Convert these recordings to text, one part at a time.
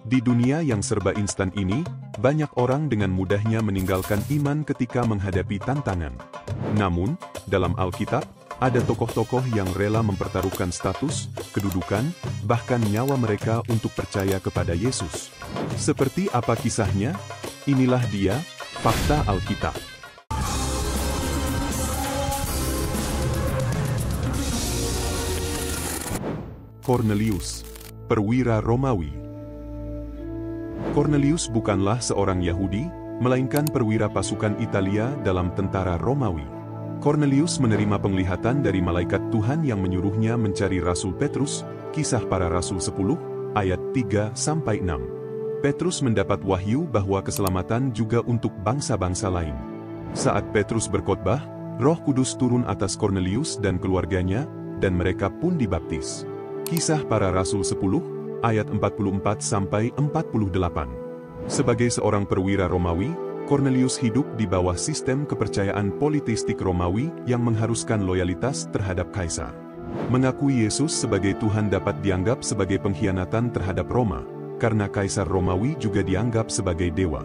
Di dunia yang serba instan ini, banyak orang dengan mudahnya meninggalkan iman ketika menghadapi tantangan. Namun, dalam Alkitab, ada tokoh-tokoh yang rela mempertaruhkan status, kedudukan, bahkan nyawa mereka untuk percaya kepada Yesus. Seperti apa kisahnya? Inilah dia, Fakta Alkitab. Kornelius, perwira Romawi. Kornelius bukanlah seorang Yahudi, melainkan perwira pasukan Italia dalam tentara Romawi. Kornelius menerima penglihatan dari malaikat Tuhan yang menyuruhnya mencari Rasul Petrus, Kisah Para Rasul 10, ayat 3-6. Petrus mendapat wahyu bahwa keselamatan juga untuk bangsa-bangsa lain. Saat Petrus berkhotbah, Roh Kudus turun atas Kornelius dan keluarganya, dan mereka pun dibaptis. Kisah Para Rasul 10, ayat 44-48. Sebagai seorang perwira Romawi, Kornelius hidup di bawah sistem kepercayaan politistik Romawi yang mengharuskan loyalitas terhadap kaisar. Mengakui Yesus sebagai Tuhan dapat dianggap sebagai pengkhianatan terhadap Roma, karena kaisar Romawi juga dianggap sebagai dewa.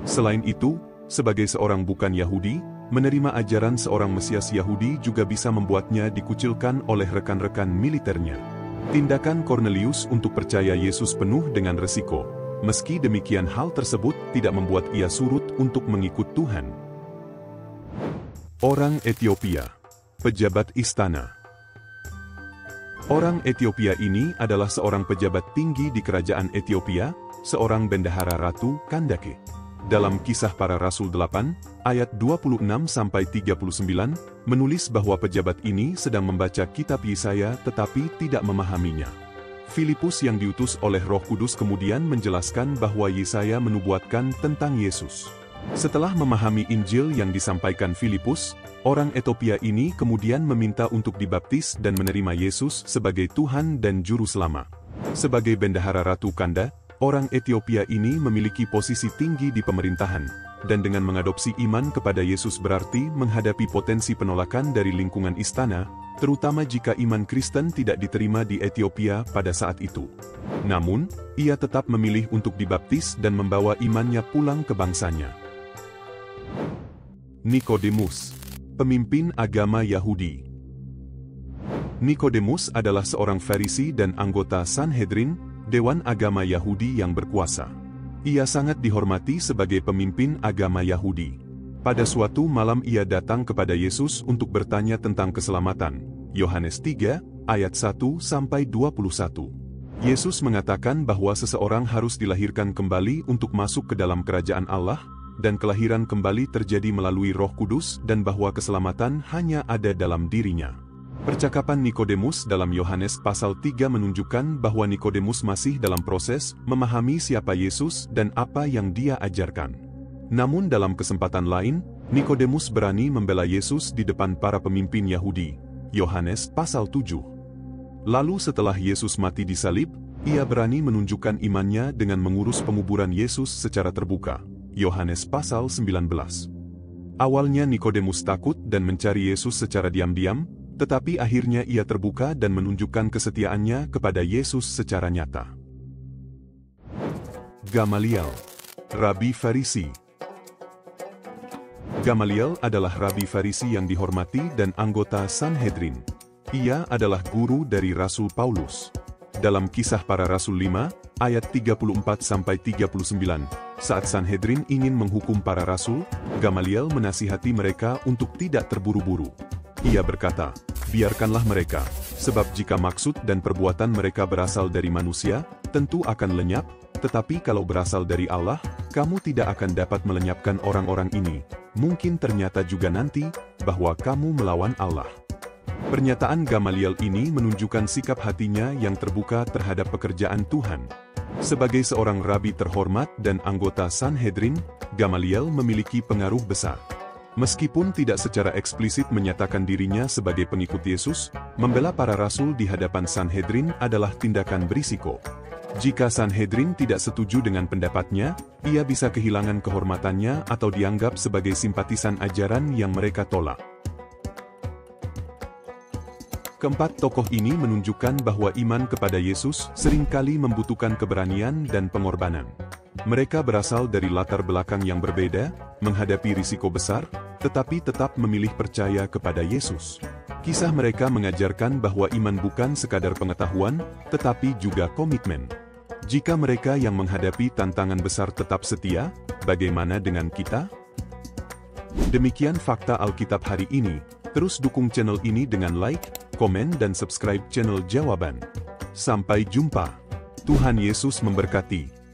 Selain itu, sebagai seorang bukan Yahudi, menerima ajaran seorang Mesias Yahudi juga bisa membuatnya dikucilkan oleh rekan-rekan militernya. Tindakan Kornelius untuk percaya Yesus penuh dengan resiko. Meski demikian, hal tersebut tidak membuat ia surut untuk mengikut Tuhan. Orang Ethiopia, pejabat istana. Orang Ethiopia ini adalah seorang pejabat tinggi di kerajaan Ethiopia, seorang bendahara Ratu Kandake. Dalam Kisah Para Rasul 8, ayat 26-39, menulis bahwa pejabat ini sedang membaca kitab Yesaya tetapi tidak memahaminya. Filipus yang diutus oleh Roh Kudus kemudian menjelaskan bahwa Yesaya menubuatkan tentang Yesus. Setelah memahami Injil yang disampaikan Filipus, orang Ethiopia ini kemudian meminta untuk dibaptis dan menerima Yesus sebagai Tuhan dan Juru Selamat. Sebagai bendahara Ratu Kanda, orang Ethiopia ini memiliki posisi tinggi di pemerintahan, dan dengan mengadopsi iman kepada Yesus berarti menghadapi potensi penolakan dari lingkungan istana, terutama jika iman Kristen tidak diterima di Ethiopia pada saat itu. Namun, ia tetap memilih untuk dibaptis dan membawa imannya pulang ke bangsanya. Nikodemus, pemimpin agama Yahudi. Nikodemus adalah seorang Farisi dan anggota Sanhedrin, Dewan Agama Yahudi yang berkuasa. Ia sangat dihormati sebagai pemimpin agama Yahudi. Pada suatu malam ia datang kepada Yesus untuk bertanya tentang keselamatan. Yohanes 3, ayat 1-21. Yesus mengatakan bahwa seseorang harus dilahirkan kembali untuk masuk ke dalam kerajaan Allah, dan kelahiran kembali terjadi melalui Roh Kudus dan bahwa keselamatan hanya ada dalam dirinya. Percakapan Nikodemus dalam Yohanes pasal 3 menunjukkan bahwa Nikodemus masih dalam proses memahami siapa Yesus dan apa yang dia ajarkan. Namun dalam kesempatan lain, Nikodemus berani membela Yesus di depan para pemimpin Yahudi. Yohanes pasal 7. Lalu setelah Yesus mati di salib, ia berani menunjukkan imannya dengan mengurus penguburan Yesus secara terbuka. Yohanes pasal 19. Awalnya Nikodemus takut dan mencari Yesus secara diam-diam, tetapi akhirnya ia terbuka dan menunjukkan kesetiaannya kepada Yesus secara nyata. Gamaliel, Rabi Farisi. Gamaliel adalah Rabi Farisi yang dihormati dan anggota Sanhedrin. Ia adalah guru dari Rasul Paulus. Dalam Kisah Para Rasul 5, ayat 34-39, saat Sanhedrin ingin menghukum para rasul, Gamaliel menasihati mereka untuk tidak terburu-buru. Ia berkata, "Biarkanlah mereka, sebab jika maksud dan perbuatan mereka berasal dari manusia, tentu akan lenyap, tetapi kalau berasal dari Allah, kamu tidak akan dapat melenyapkan orang-orang ini. Mungkin ternyata juga nanti, bahwa kamu melawan Allah." Pernyataan Gamaliel ini menunjukkan sikap hatinya yang terbuka terhadap pekerjaan Tuhan. Sebagai seorang rabi terhormat dan anggota Sanhedrin, Gamaliel memiliki pengaruh besar. Meskipun tidak secara eksplisit menyatakan dirinya sebagai pengikut Yesus, membela para rasul di hadapan Sanhedrin adalah tindakan berisiko. Jika Sanhedrin tidak setuju dengan pendapatnya, ia bisa kehilangan kehormatannya atau dianggap sebagai simpatisan ajaran yang mereka tolak. Keempat tokoh ini menunjukkan bahwa iman kepada Yesus seringkali membutuhkan keberanian dan pengorbanan. Mereka berasal dari latar belakang yang berbeda, menghadapi risiko besar, tetapi tetap memilih percaya kepada Yesus. Kisah mereka mengajarkan bahwa iman bukan sekadar pengetahuan, tetapi juga komitmen. Jika mereka yang menghadapi tantangan besar tetap setia, bagaimana dengan kita? Demikian fakta Alkitab hari ini. Terus dukung channel ini dengan like, komen dan subscribe channel Jawaban. Sampai jumpa. Tuhan Yesus memberkati.